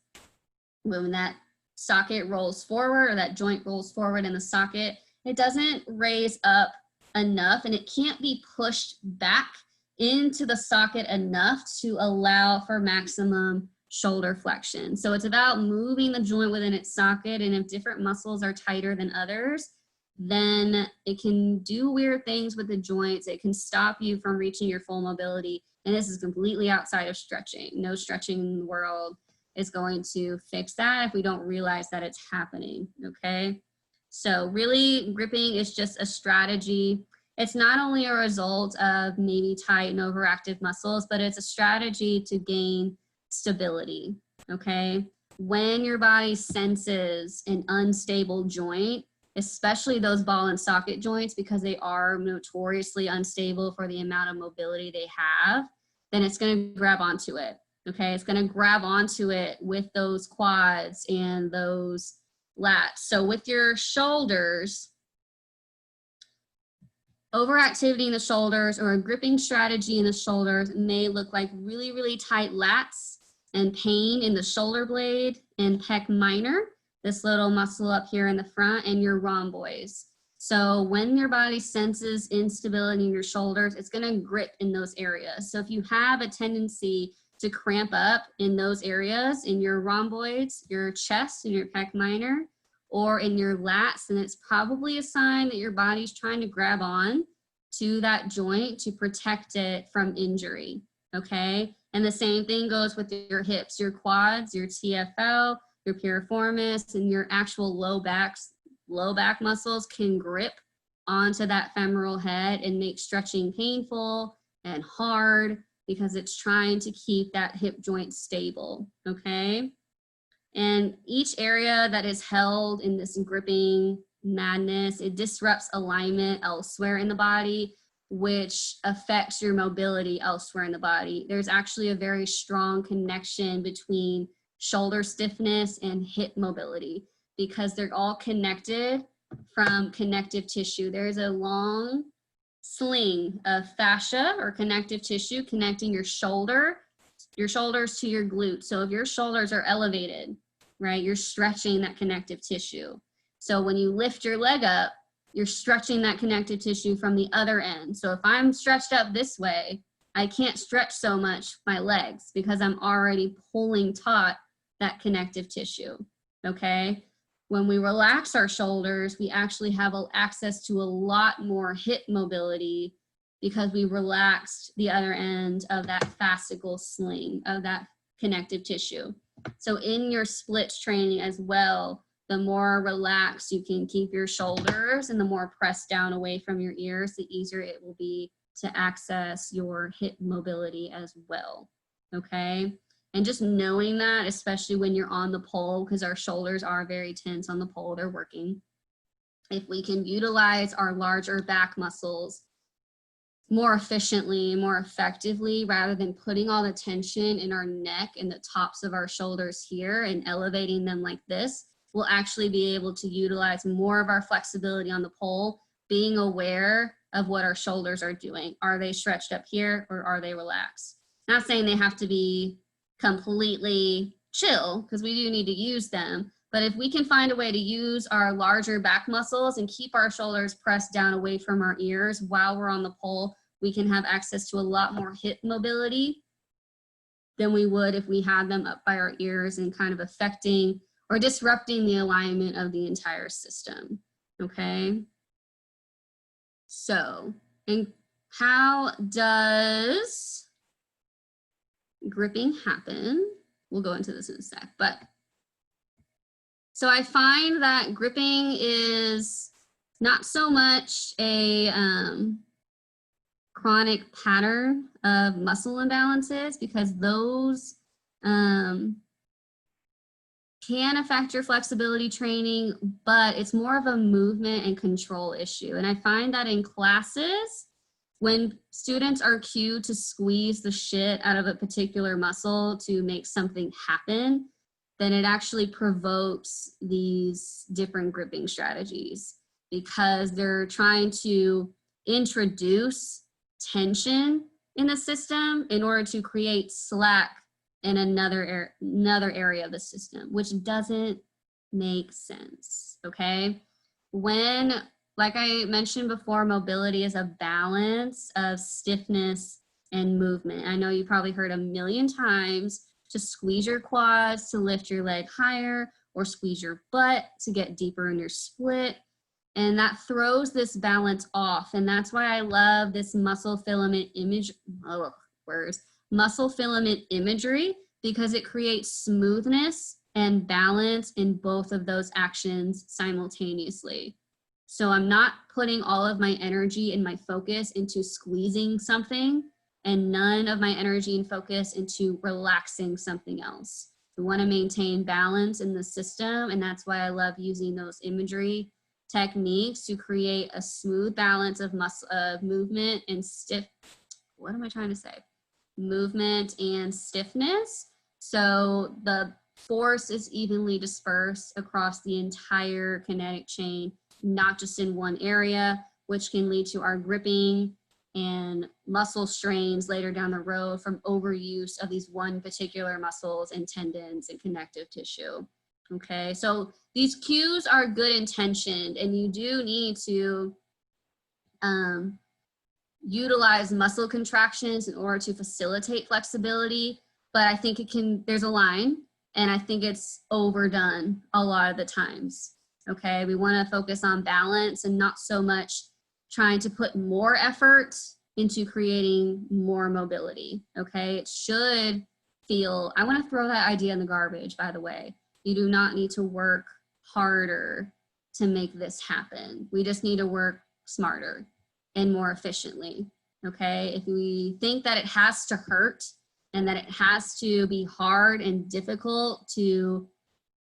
When that socket rolls forward, or that joint rolls forward in the socket, it doesn't raise up enough, and it can't be pushed back into the socket enough to allow for maximum shoulder flexion. So it's about moving the joint within its socket, and if different muscles are tighter than others, then it can do weird things with the joints. It can stop you from reaching your full mobility, and this is completely outside of stretching. No stretching in the world is going to fix that if we don't realize that it's happening, okay? So really, gripping is just a strategy. It's not only a result of maybe tight and overactive muscles, but it's a strategy to gain stability, okay? When your body senses an unstable joint, especially those ball and socket joints, because they are notoriously unstable for the amount of mobility they have, then it's going to grab onto it, okay? It's going to grab onto it with those quads and those lats. So with your shoulders, overactivity in the shoulders or a gripping strategy in the shoulders may look like really, really tight lats and pain in the shoulder blade and pec minor, this little muscle up here in the front, and your rhomboids. So when your body senses instability in your shoulders, it's going to grip in those areas. So if you have a tendency to cramp up in those areas, in your rhomboids, your chest, and your pec minor, or in your lats, then it's probably a sign that your body's trying to grab on to that joint to protect it from injury, okay? And the same thing goes with your hips, your quads, your TFL, your piriformis, and your actual low back muscles can grip onto that femoral head and make stretching painful and hard because it's trying to keep that hip joint stable, okay? And each area that is held in this gripping madness, it disrupts alignment elsewhere in the body, which affects your mobility elsewhere in the body. There's actually a very strong connection between shoulder stiffness and hip mobility because they're all connected from connective tissue. There's a long sling of fascia or connective tissue connecting your shoulders to your glutes. So if your shoulders are elevated, right, you're stretching that connective tissue. So when you lift your leg up, you're stretching that connective tissue from the other end. So if I'm stretched up this way, I can't stretch so much my legs because I'm already pulling taut that connective tissue, okay? When we relax our shoulders, we actually have access to a lot more hip mobility because we relaxed the other end of that fascicle sling, of that connective tissue. So in your splits training as well, the more relaxed you can keep your shoulders and the more pressed down away from your ears, the easier it will be to access your hip mobility as well, okay? And just knowing that, especially when you're on the pole, because our shoulders are very tense on the pole, they're working. If we can utilize our larger back muscles more efficiently, more effectively, rather than putting all the tension in our neck and the tops of our shoulders here and elevating them like this, we'll actually be able to utilize more of our flexibility on the pole, being aware of what our shoulders are doing. Are they stretched up here or are they relaxed? Not saying they have to be completely chill, because we do need to use them. But if we can find a way to use our larger back muscles and keep our shoulders pressed down away from our ears while we're on the pole, we can have access to a lot more hip mobility than we would if we had them up by our ears and kind of affecting or disrupting the alignment of the entire system, okay? So, and how does gripping happen? We'll go into this in a sec, but so I find that gripping is not so much a chronic pattern of muscle imbalances, because those can affect your flexibility training, but it's more of a movement and control issue. And I find that in classes, when students are cued to squeeze the shit out of a particular muscle to make something happen, then it actually provokes these different gripping strategies, because they're trying to introduce tension in the system in order to create slack in another area of the system, which doesn't make sense, okay? When, like I mentioned before, mobility is a balance of stiffness and movement. I know you probably heard a million times to squeeze your quads to lift your leg higher, or squeeze your butt to get deeper in your split. And that throws this balance off. And that's why I love this muscle filament muscle filament imagery, because it creates smoothness and balance in both of those actions simultaneously. So I'm not putting all of my energy and my focus into squeezing something, and none of my energy and focus into relaxing something else. We want to maintain balance in the system, and that's why I love using those imagery techniques to create a smooth balance of movement and movement and stiffness. So the force is evenly dispersed across the entire kinetic chain, not just in one area, which can lead to our gripping and muscle strains later down the road from overuse of these one particular muscles and tendons and connective tissue. Okay, so these cues are good intentioned, and you do need to utilize muscle contractions in order to facilitate flexibility, but I think there's a line, and I think it's overdone a lot of the times. Okay, we want to focus on balance and not so much trying to put more effort into creating more mobility. Okay, it should feel, I want to throw that idea in the garbage, by the way. You do not need to work harder to make this happen. We just need to work smarter and more efficiently. Okay, if we think that it has to hurt and that it has to be hard and difficult to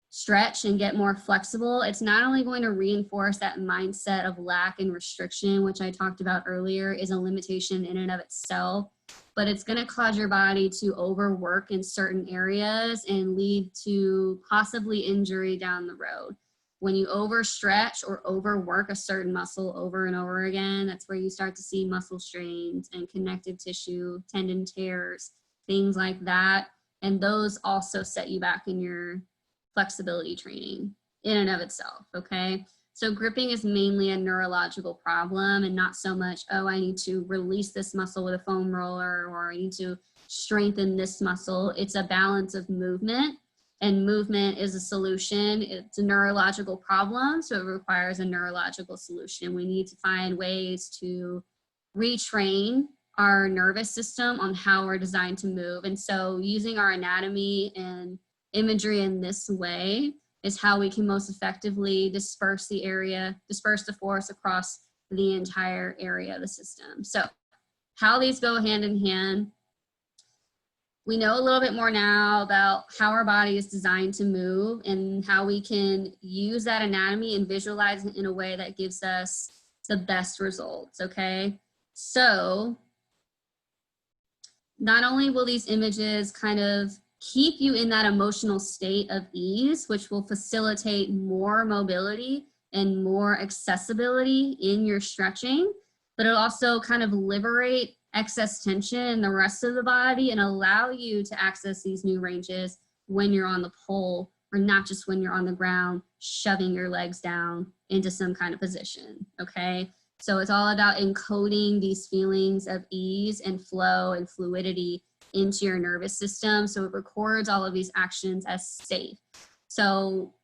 stretch and get more flexible, it's not only going to reinforce that mindset of lack and restriction, which I talked about earlier is a limitation in and of itself, but it's going to cause your body to overwork in certain areas and lead to possibly injury down the road. When you overstretch or overwork a certain muscle over and over again, that's where you start to see muscle strains and connective tissue, tendon tears, things like that. And those also set you back in your flexibility training in and of itself, okay? So gripping is mainly a neurological problem, and not so much, oh, I need to release this muscle with a foam roller, or I need to strengthen this muscle. It's a balance of movement, and movement is a solution. It's a neurological problem, so it requires a neurological solution. We need to find ways to retrain our nervous system on how we're designed to move. And so using our anatomy and imagery in this way is how we can most effectively disperse the force across the entire area of the system. So how these go hand in hand. We know a little bit more now about how our body is designed to move and how we can use that anatomy and visualize it in a way that gives us the best results, okay? So not only will these images kind of keep you in that emotional state of ease, which will facilitate more mobility and more accessibility in your stretching, but it'll also kind of liberate excess tension in the rest of the body and allow you to access these new ranges when you're on the pole, or not just when you're on the ground, shoving your legs down into some kind of position, okay? So it's all about encoding these feelings of ease and flow and fluidity into your nervous system. So it records all of these actions as safe. So,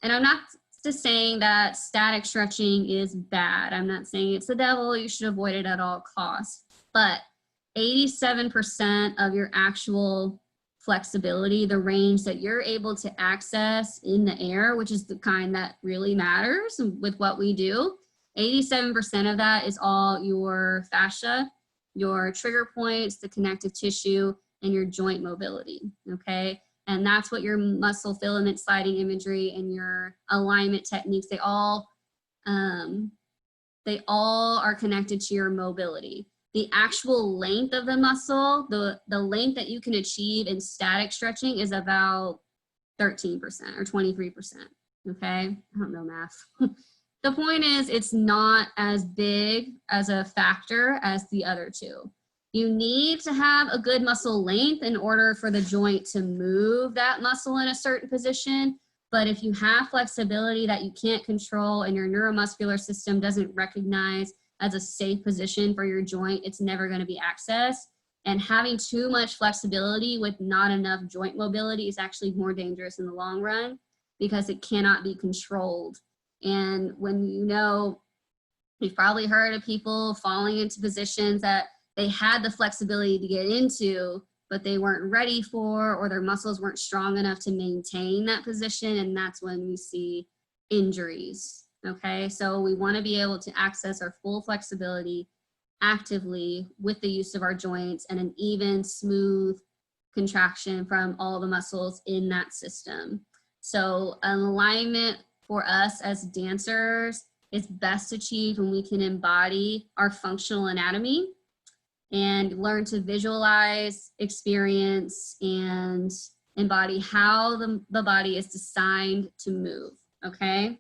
and I'm not just saying that static stretching is bad. I'm not saying it's the devil, you should avoid it at all costs. But 87% of your actual flexibility, the range that you're able to access in the air, which is the kind that really matters with what we do, 87% of that is all your fascia, your trigger points, the connective tissue, and your joint mobility, okay? And that's what your muscle filament sliding imagery and your alignment techniques, they all are connected to your mobility. The actual length of the muscle, the length that you can achieve in static stretching is about 13% or 23%, okay? I don't know math. The point is, it's not as big as a factor as the other two. You need to have a good muscle length in order for the joint to move that muscle in a certain position. But if you have flexibility that you can't control and your neuromuscular system doesn't recognize as a safe position for your joint, it's never going to be accessed. And having too much flexibility with not enough joint mobility is actually more dangerous in the long run because it cannot be controlled. And when you've probably heard of people falling into positions that they had the flexibility to get into, but they weren't ready for, or their muscles weren't strong enough to maintain that position. And that's when we see injuries, okay? So we want to be able to access our full flexibility actively with the use of our joints and an even, smooth contraction from all the muscles in that system. So an alignment for us as dancers is best achieved when we can embody our functional anatomy and learn to visualize, experience, and embody how the body is designed to move, okay?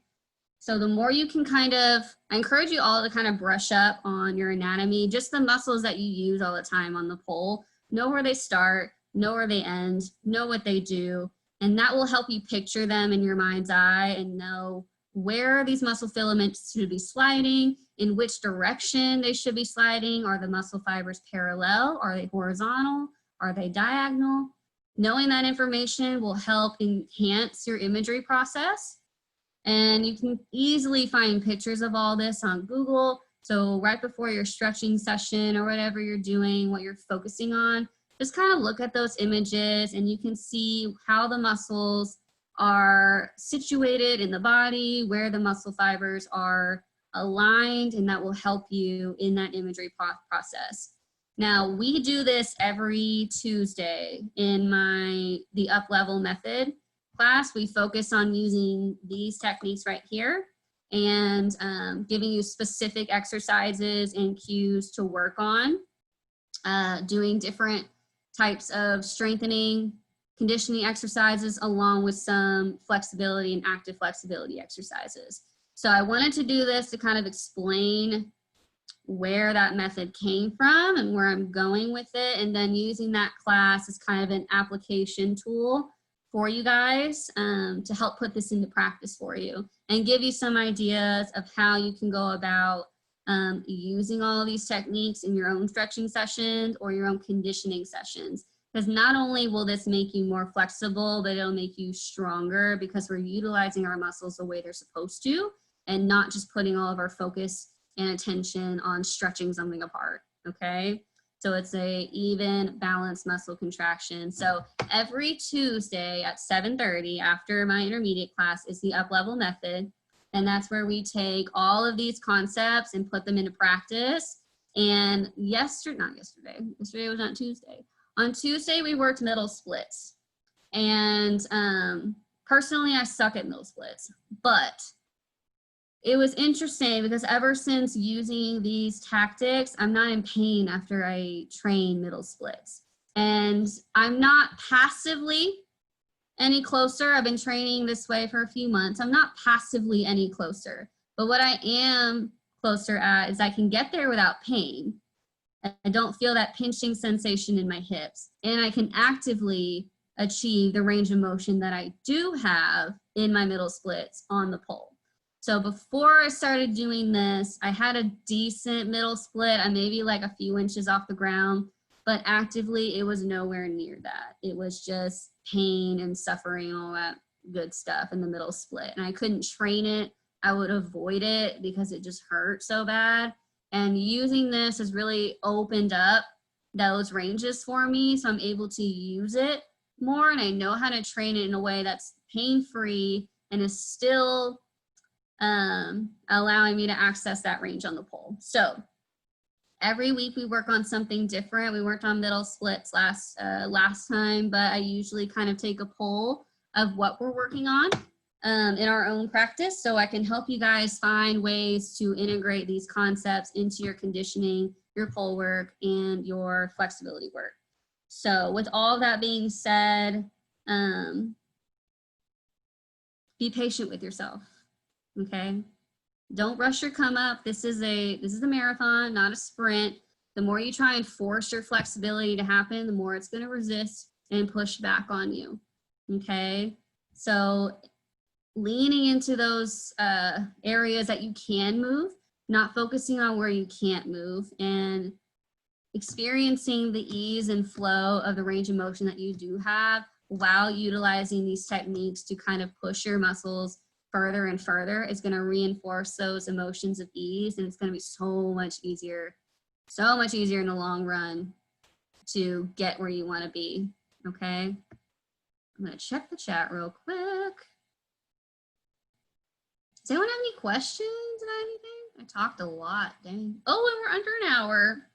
So the more you can I encourage you all to kind of brush up on your anatomy, just the muscles that you use all the time on the pole. Know where they start, know where they end, know what they do, and that will help you picture them in your mind's eye and know where these muscle filaments should be sliding, in which direction they should be sliding. Are the muscle fibers parallel? Are they horizontal? Are they diagonal? Knowing that information will help enhance your imagery process. And you can easily find pictures of all this on Google. So right before your stretching session or whatever you're doing, what you're focusing on, just kind of look at those images and you can see how the muscles are situated in the body, where the muscle fibers are aligned, and that will help you in that imagery process. Now, we do this every Tuesday in the Up Level Method class. We focus on using these techniques right here and giving you specific exercises and cues to work on, doing different types of strengthening, conditioning exercises along with some flexibility and active flexibility exercises. So I wanted to do this to kind of explain where that method came from and where I'm going with it, and then using that class as kind of an application tool for you guys to help put this into practice for you and give you some ideas of how you can go about using all of these techniques in your own stretching sessions or your own conditioning sessions. Because not only will this make you more flexible, but it'll make you stronger because we're utilizing our muscles the way they're supposed to and not just putting all of our focus and attention on stretching something apart, okay? So it's a even balanced muscle contraction. So every Tuesday at 7:30 after my intermediate class is the up level method. And that's where we take all of these concepts and put them into practice. And yesterday was not Tuesday. On Tuesday, we worked middle splits. And personally, I suck at middle splits, but it was interesting because ever since using these tactics, I'm not in pain after I train middle splits. And I'm not passively any closer. I've been training this way for a few months. I'm not passively any closer, but what I am closer at is I can get there without pain. I don't feel that pinching sensation in my hips, and I can actively achieve the range of motion that I do have in my middle splits on the pole. So before I started doing this, I had a decent middle split. I maybe like a few inches off the ground, but actively it was nowhere near that. It was just pain and suffering, all that good stuff in the middle split. And I couldn't train it. I would avoid it because it just hurt so bad. And using this has really opened up those ranges for me. So I'm able to use it more, and I know how to train it in a way that's pain-free and is still allowing me to access that range on the pole. So every week we work on something different. We worked on middle splits last time, but I usually kind of take a poll of what we're working on in our own practice, so I can help you guys find ways to integrate these concepts into your conditioning, your pole work, and your flexibility work. So with all that being said, be patient with yourself, okay? Don't rush your come up. This is a marathon, not a sprint. The more you try and force your flexibility to happen, the more it's going to resist and push back on you, okay? So leaning into those areas that you can move, not focusing on where you can't move, and experiencing the ease and flow of the range of motion that you do have while utilizing these techniques to kind of push your muscles further and further is going to reinforce those emotions of ease, and it's going to be so much easier in the long run to get where you want to be, okay? I'm going to check the chat real quick. Does anyone have any questions about anything? I talked a lot, dang. Oh, and we're under an hour.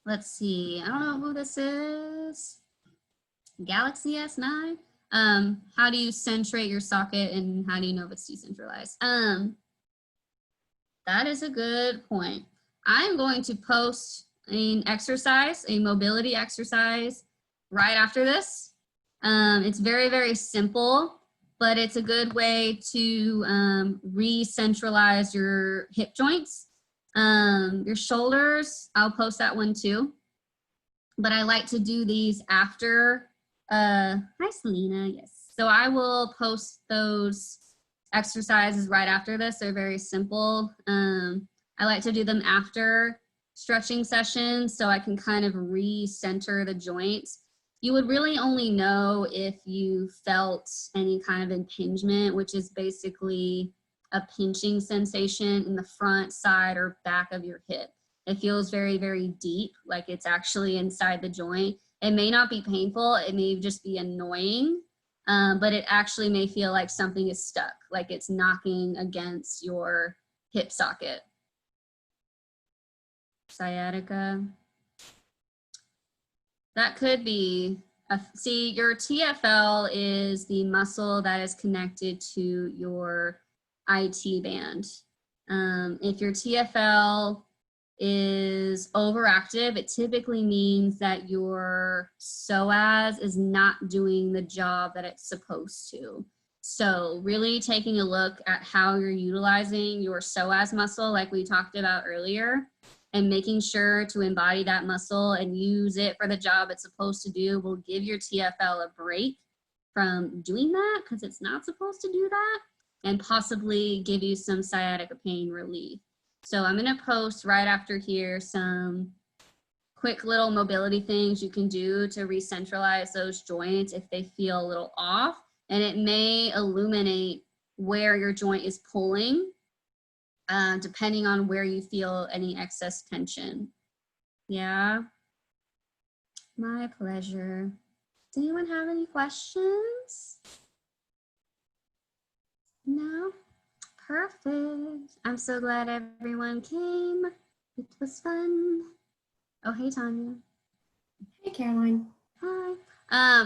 Let's see, I don't know who this is. Galaxy S9. How do you centrate your socket, and how do you know if it's decentralized? That is a good point. I'm going to post an exercise, a mobility exercise, right after this. It's very, very simple, but it's a good way to re-centralize your hip joints. Your shoulders, I'll post that one too. But I like to do these after. Hi, Selena, yes. So I will post those exercises right after this. They're very simple. I like to do them after stretching sessions so I can kind of re-center the joints. You would really only know if you felt any kind of impingement, which is basically a pinching sensation in the front, side, or back of your hip. It feels very, very deep, like it's actually inside the joint. It may not be painful, it may just be annoying, but it actually may feel like something is stuck, like it's knocking against your hip socket. Sciatica. That could be, see, your TFL is the muscle that is connected to your IT band. If your TFL is overactive, it typically means that your psoas is not doing the job that it's supposed to. So really taking a look at how you're utilizing your psoas muscle, like we talked about earlier, and making sure to embody that muscle and use it for the job it's supposed to do will give your TFL a break from doing that, because it's not supposed to do that, and possibly give you some sciatica pain relief. So I'm going to post right after here some quick little mobility things you can do to re-centralize those joints if they feel a little off, and it may illuminate where your joint is pulling, depending on where you feel any excess tension. Yeah, my pleasure. Does anyone have any questions? No? Perfect. I'm so glad everyone came. It was fun. Oh, hey, Tanya. Hey, Caroline. Hi.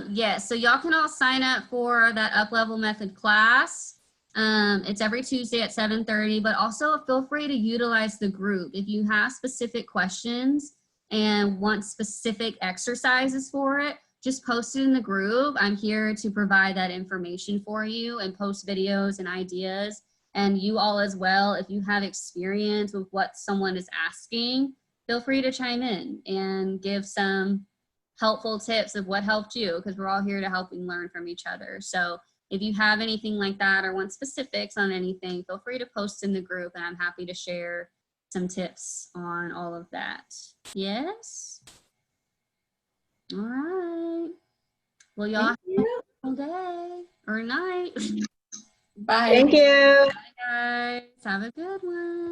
Yeah, so y'all can all sign up for that up level method class. It's every Tuesday at 7:30, but also feel free to utilize the group. If you have specific questions and want specific exercises for it, just post it in the group. I'm here to provide that information for you and post videos and ideas. And you all as well, if you have experience with what someone is asking, feel free to chime in and give some helpful tips of what helped you, because we're all here to help and learn from each other. So if you have anything like that or want specifics on anything, feel free to post in the group and I'm happy to share some tips on all of that. Yes? All right. Well, y'all have a wonderful day or night. Bye. Thank you. Bye, guys. Have a good one.